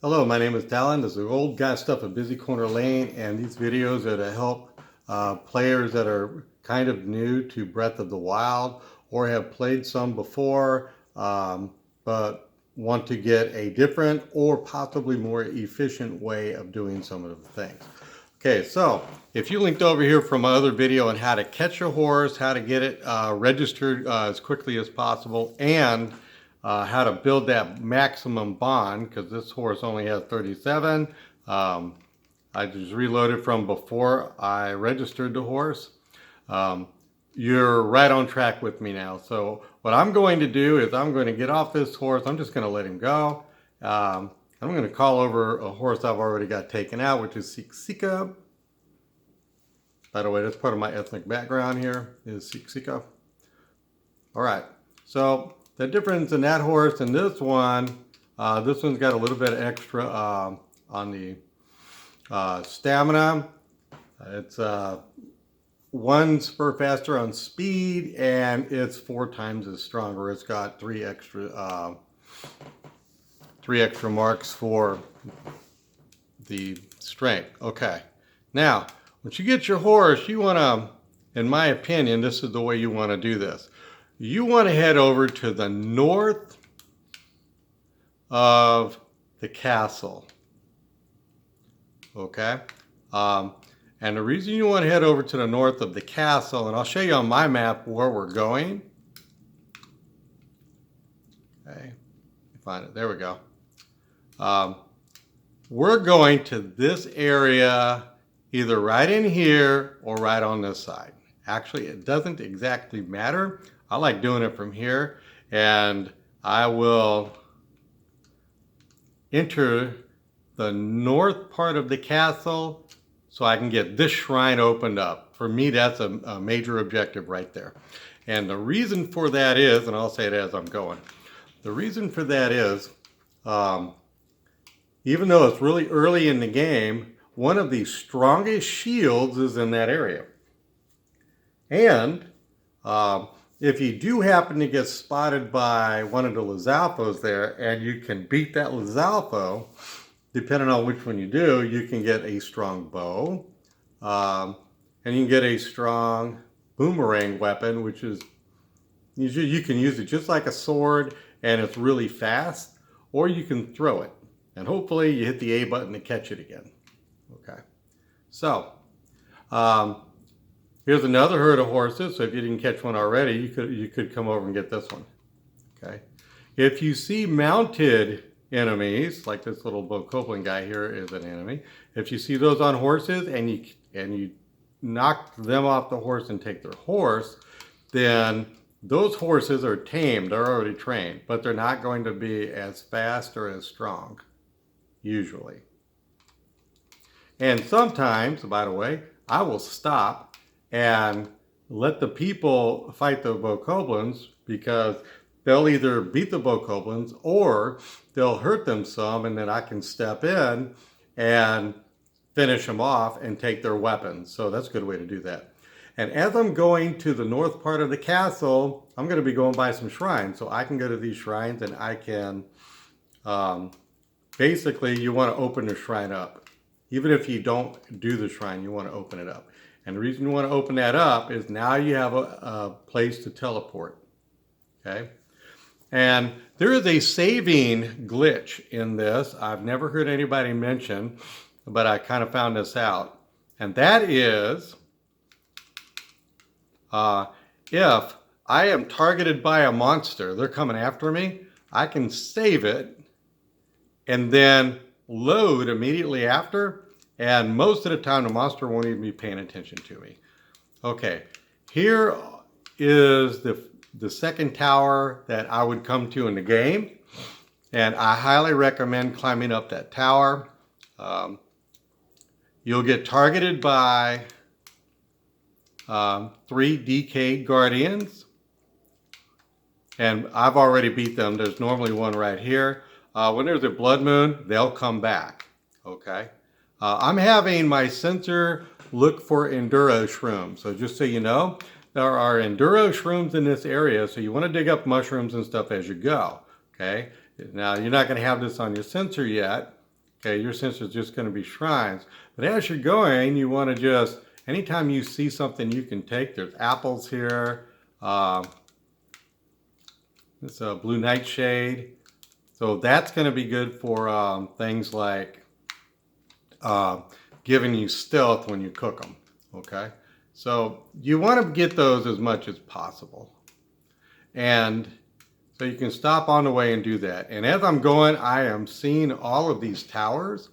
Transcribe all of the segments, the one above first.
Hello, my name is Talon. This is Old Guy Stuff at Busy Corner Lane, and these videos are to help players that are kind of new to Breath of the Wild or have played some before, but want to get a different or possibly more efficient way of doing some of the things. Okay, so if you linked over here from my other video on how to catch a horse, how to get it registered as quickly as possible, and how to build that maximum bond, because this horse only has 37. I just reloaded from before I registered the horse. You're right on track with me now. So what I'm going to do is I'm going to get off this horse. I'm just going to let him go. I'm going to call over a horse I've already got taken out, which is Sika. By the way, that's part of my ethnic background here, is Sika. All right, so the difference in that horse and this one's got a little bit extra on the stamina. It's 1 spur faster on speed, and it's 4 times as stronger. It's got 3 extra marks for the strength. Okay, now once you get your horse, you want to, in my opinion, this is the way you want to do this. You want to head over to the north of the castle. Okay, and the reason you want to head over to the north of the castle, and I'll show you on my map where we're going. Okay, find it. There we go. We're going to this area, either right in here or right on this side. Actually, it doesn't exactly matter. I like doing it from here, and I will enter the north part of the castle so I can get this shrine opened up. For me, that's a major objective right there. And the reason for that is, and I'll say it as I'm going, the reason for that is, even though it's really early in the game, one of the strongest shields is in that area. And if you do happen to get spotted by one of the Lizalfos there, and you can beat that Lizalfo, depending on which one you do, you can get a strong bow, and you can get a strong boomerang weapon, which is, you can use it just like a sword, and it's really fast, or you can throw it, and hopefully you hit the A button to catch it again. Okay, so here's another herd of horses. So if you didn't catch one already, you could come over and get this one. Okay, if you see mounted enemies, like this little Bokoblin guy here is an enemy. If you see those on horses and you knock them off the horse and take their horse, then those horses are tamed, they're already trained, but they're not going to be as fast or as strong, usually. And sometimes, by the way, I will stop and let the people fight the Bokoblins, because they'll either beat the Bokoblins or they'll hurt them some, and then I can step in and finish them off and take their weapons. So that's a good way to do that. And as I'm going to the north part of the castle, I'm going to be going by some shrines. So I can go to these shrines and I can, basically you want to open the shrine up. Even if you don't do the shrine, you want to open it up. And the reason you want to open that up is now you have a place to teleport. Okay? And there is a saving glitch in this. I've never heard anybody mention, but I kind of found this out. And that is, if I am targeted by a monster, they're coming after me, I can save it and then load immediately after. And most of the time, the monster won't even be paying attention to me. Okay, here is the second tower that I would come to in the game, and I highly recommend climbing up that tower. You'll get targeted by 3 DK guardians, and I've already beat them. There's normally one right here. When there's a blood moon, they'll come back. Okay, I'm having my sensor look for enduro shrooms. So just so you know, there are enduro shrooms in this area, so you want to dig up mushrooms and stuff as you go. Okay, now you're not going to have this on your sensor yet, Okay, your sense is just going to be shrines. But as you're going, you want to just, anytime you see something you can take, there's apples here. It's a blue nightshade. So that's going to be good for things like giving you stealth when you cook them. Okay, so you want to get those as much as possible. And so you can stop on the way and do that. And as I'm going, I am seeing all of these towers.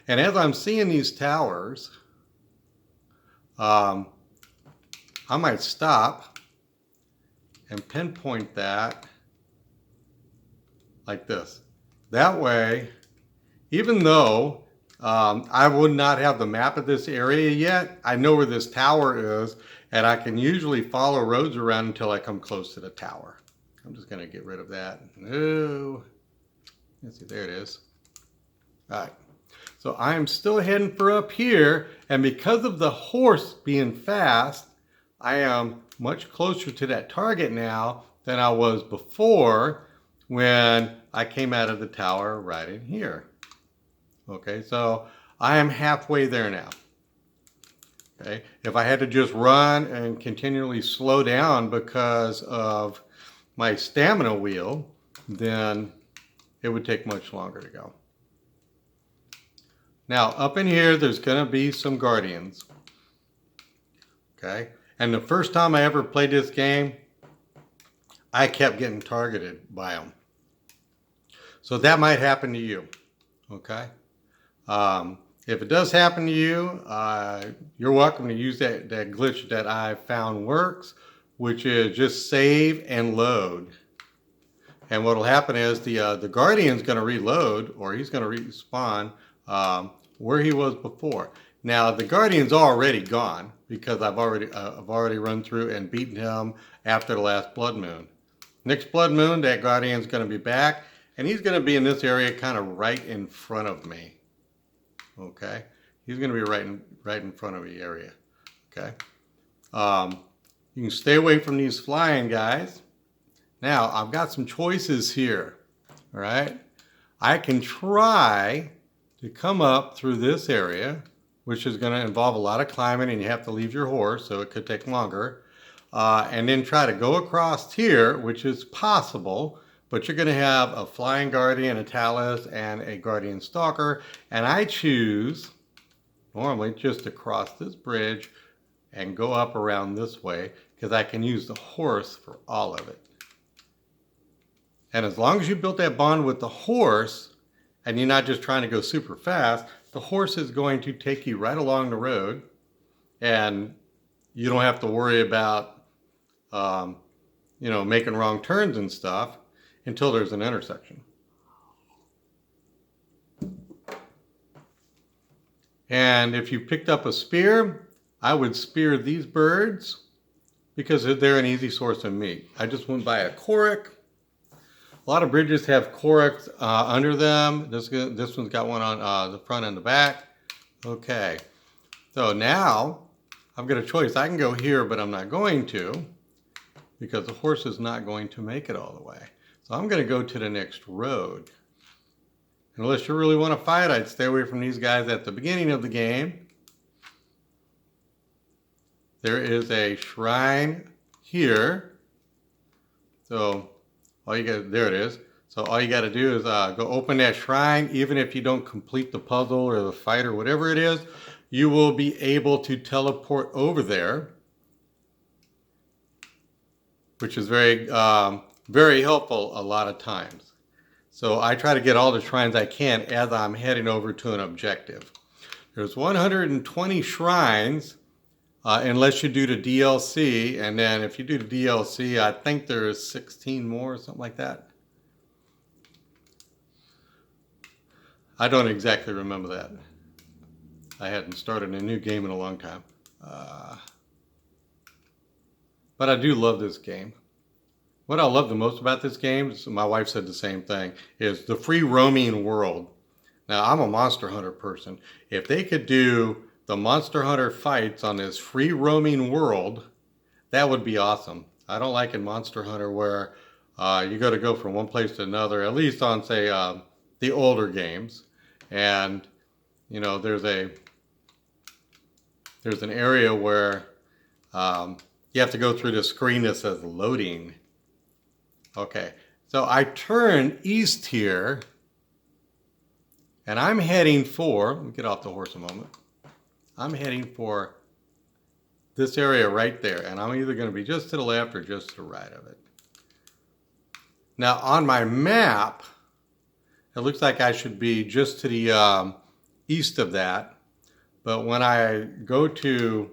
And as I'm seeing these towers, I might stop and pinpoint that like this. That way, even though I would not have the map of this area yet, I know where this tower is, and I can usually follow roads around until I come close to the tower. I'm just going to get rid of that. No. Let's see, there it is. All right. So I'm still heading for up here, and because of the horse being fast, I am much closer to that target now than I was before when I came out of the tower right in here. Okay, so I am halfway there now. Okay, if I had to just run and continually slow down because of my stamina wheel, then it would take much longer to go. Now, up in here, there's going to be some guardians. Okay, and the first time I ever played this game, I kept getting targeted by them. So that might happen to you. Okay. If it does happen to you, you're welcome to use that glitch that I found works, which is just save and load. And what will happen is the Guardian's going to reload, or he's going to respawn where he was before. Now the Guardian's already gone because I've already run through and beaten him after the last Blood Moon. Next Blood Moon, that Guardian's going to be back, and he's going to be in this area kind of right in front of me. Okay, he's going to be right in front of the area. Okay, you can stay away from these flying guys. Now I've got some choices here. All right, I can try to come up through this area, which is going to involve a lot of climbing, and you have to leave your horse, so it could take longer. And then try to go across here, which is possible. But you're going to have a Flying Guardian, a Talus, and a Guardian Stalker. And I choose, normally, just to cross this bridge and go up around this way, because I can use the horse for all of it. And as long as you built that bond with the horse, and you're not just trying to go super fast, the horse is going to take you right along the road, and you don't have to worry about, making wrong turns and stuff, until there's an intersection. And if you picked up a spear, I would spear these birds because they're an easy source of meat. I just went by a Korok. A lot of bridges have Koroks under them. This one's got one on the front and the back. Okay, so now I've got a choice. I can go here, but I'm not going to because the horse is not going to make it all the way. So I'm going to go to the next road. Unless you really want to fight, I'd stay away from these guys at the beginning of the game. There is a shrine here. So all you got, there it is. So all you got to do is go open that shrine. Even if you don't complete the puzzle or the fight or whatever it is, you will be able to teleport over there, which is very helpful a lot of times. So I try to get all the shrines I can as I'm heading over to an objective. There's 120 shrines unless you do the DLC, and then if you do the DLC, I think there's 16 more or something like that. I don't exactly remember that. I hadn't started a new game in a long time. But I do love this game. What I love the most about this game, my wife said the same thing, is the free roaming world. Now, I'm a Monster Hunter person. If they could do the Monster Hunter fights on this free roaming world, that would be awesome. I don't like in Monster Hunter where you got to go from one place to another, at least on, say, the older games. And you know, there's an area where you have to go through the screen that says loading. Okay, so I turn east here, and I'm heading for, let me get off the horse a moment. I'm heading for this area right there, and I'm either going to be just to the left or just to the right of it. Now on my map, it looks like I should be just to the east of that, but when I go to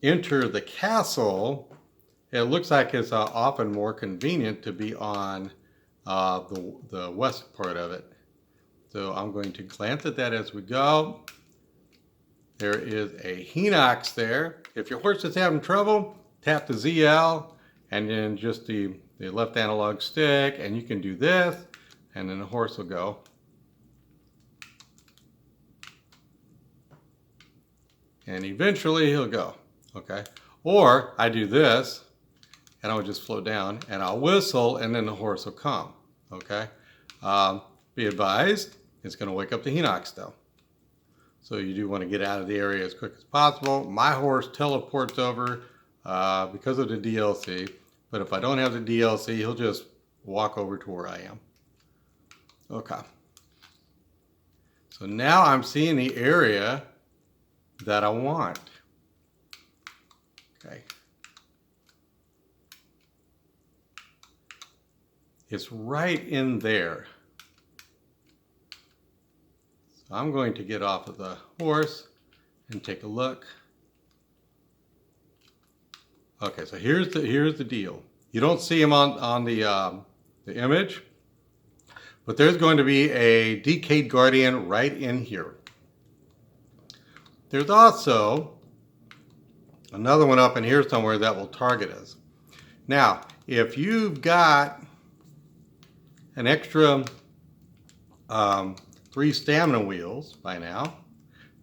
enter the castle, it looks like it's often more convenient to be on the west part of it. So I'm going to glance at that as we go. There is a Hinox there. If your horse is having trouble, tap the ZL and then just the left analog stick, and you can do this, and then the horse will go. And eventually he'll go, okay? Or I do this, and I'll just float down, and I'll whistle, and then the horse will come, okay? Be advised, it's gonna wake up the Hinox though. So you do want to get out of the area as quick as possible. My horse teleports over because of the DLC, but if I don't have the DLC, he'll just walk over to where I am. Okay. So now I'm seeing the area that I want. Okay. It's right in there. So I'm going to get off of the horse and take a look. Okay, so here's the deal. You don't see him on the image, but there's going to be a Decayed Guardian right in here. There's also another one up in here somewhere that will target us. Now, if you've got an extra 3 stamina wheels by now,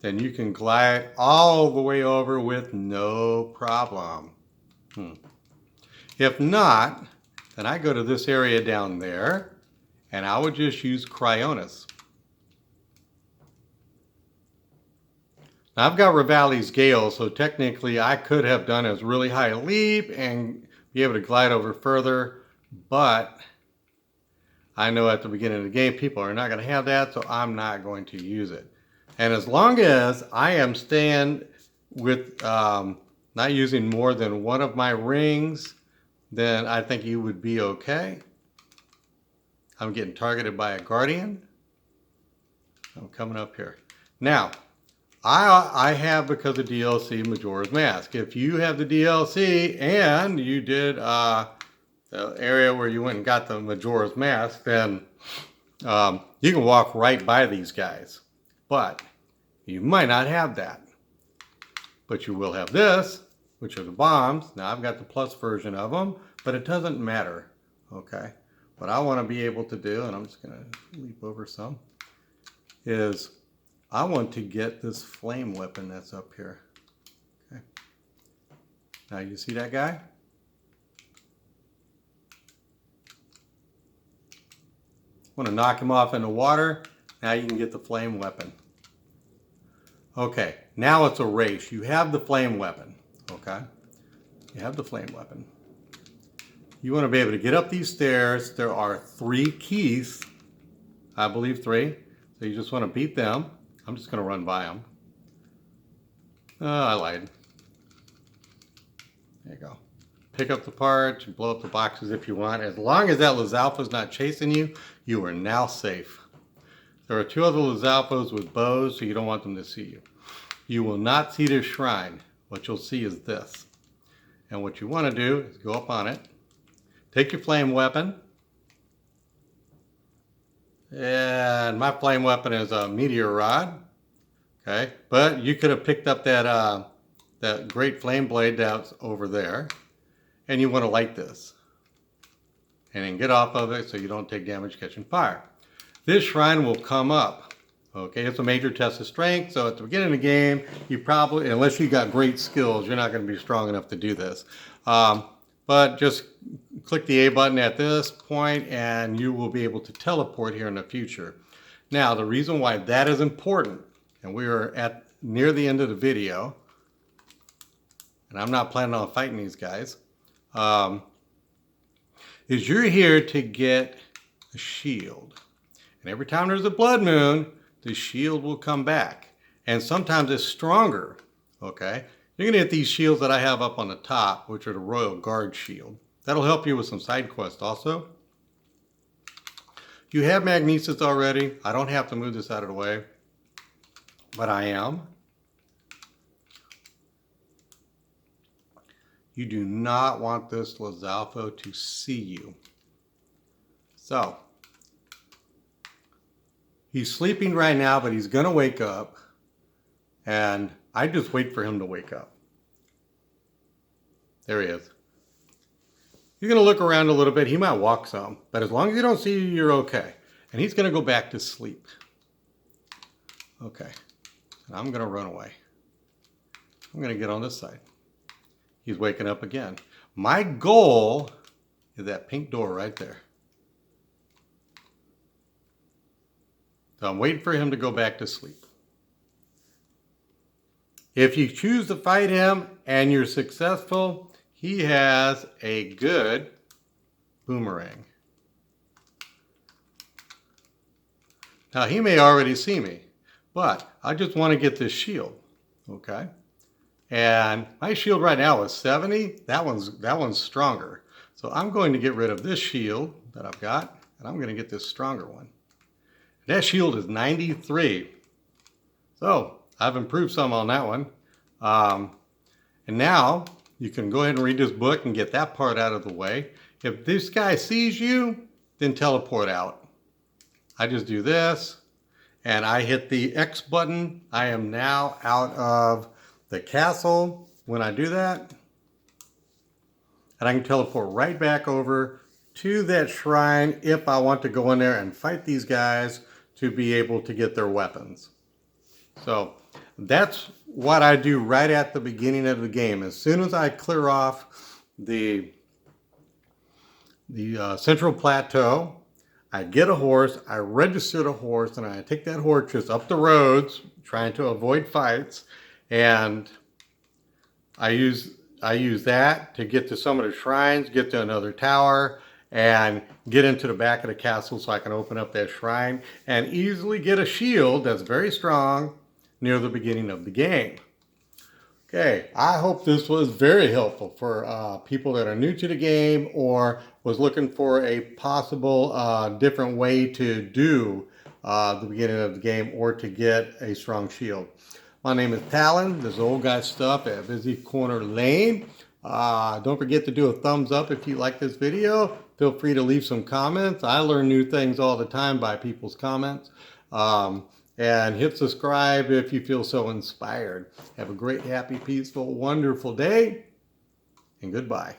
then you can glide all the way over with no problem. If not, then I go to this area down there, and I would just use Cryonis. Now I've got Rivali's Gale, so technically I could have done a really high leap and be able to glide over further, but I know at the beginning of the game people are not going to have that, so I'm not going to use it. And as long as I am staying with not using more than one of my rings, then I think you would be okay. I'm getting targeted by a Guardian. I'm coming up here. Now, I have, because of DLC, Majora's Mask. If you have the DLC and you did the area where you went and got the Majora's Mask, then you can walk right by these guys. But you might not have that. But you will have this, which are the bombs. Now I've got the plus version of them, but it doesn't matter, okay? What I want to be able to do, and I'm just going to leap over some, is I want to get this flame weapon that's up here. Okay. Now you see that guy? Want to knock him off in the water. Now you can get the flame weapon. Okay, now it's a race. You have the flame weapon, okay? You have the flame weapon. You want to be able to get up these stairs. There are 3 keys, I believe 3. So you just want to beat them. I'm just going to run by them. I lied. There you go. Pick up the parts, blow up the boxes if you want. As long as that Lizalfos is not chasing you, you are now safe. There are 2 other Lizalfos with bows, so you don't want them to see you. You will not see this shrine. What you'll see is this. And what you want to do is go up on it, take your flame weapon, and my flame weapon is a meteor rod. Okay, but you could have picked up that that Great Flameblade that's over there, and you want to light this, and then get off of it so you don't take damage catching fire. This shrine will come up. Okay, it's a major test of strength, so at the beginning of the game, you probably, unless you got great skills, you're not going to be strong enough to do this. But just click the A button at this point, and you will be able to teleport here in the future. Now, the reason why that is important, and we are at near the end of the video, and I'm not planning on fighting these guys, is you're here to get a shield. And every time there's a blood moon, the shield will come back. And sometimes it's stronger, okay? You're gonna get these shields that I have up on the top, which are the Royal Guard shield. That'll help you with some side quests also. You have magnesis already. I don't have to move this out of the way, but I am. You do not want this Lizalfos to see you. So, he's sleeping right now, but he's gonna wake up, and I just wait for him to wake up. There he is. You're gonna look around a little bit. He might walk some, but as long as he don't see you, you're okay. And he's gonna go back to sleep. Okay, and I'm gonna run away. I'm gonna get on this side. He's waking up again. My goal is that pink door right there. So I'm waiting for him to go back to sleep. If you choose to fight him and you're successful, he has a good boomerang. Now he may already see me, but I just want to get this shield, okay? And my shield right now is 70. That one's stronger. So I'm going to get rid of this shield that I've got, and I'm going to get this stronger one. That shield is 93. So I've improved some on that one. And now you can go ahead and read this book and get that part out of the way. If this guy sees you, then teleport out. I just do this and I hit the X button. I am now out of the castle when I do that. And I can teleport right back over to that shrine if I want to go in there and fight these guys to be able to get their weapons. So that's what I do right at the beginning of the game. As soon as I clear off the central plateau, I get a horse, I register the horse, and I take that horse just up the roads, trying to avoid fights, and I use that to get to some of the shrines, get to another tower, and get into the back of the castle so I can open up that shrine and easily get a shield that's very strong near the beginning of the game. Okay, I hope this was very helpful for people that are new to the game or was looking for a possible different way to do the beginning of the game or to get a strong shield. My name is Talon. This is Old Guy Stuff at Busy Corner Lane. Don't forget to do a thumbs up if you like this video. Feel free to leave some comments. I learn new things all the time by people's comments. And hit subscribe if you feel so inspired. Have a great, happy, peaceful, wonderful day, and goodbye.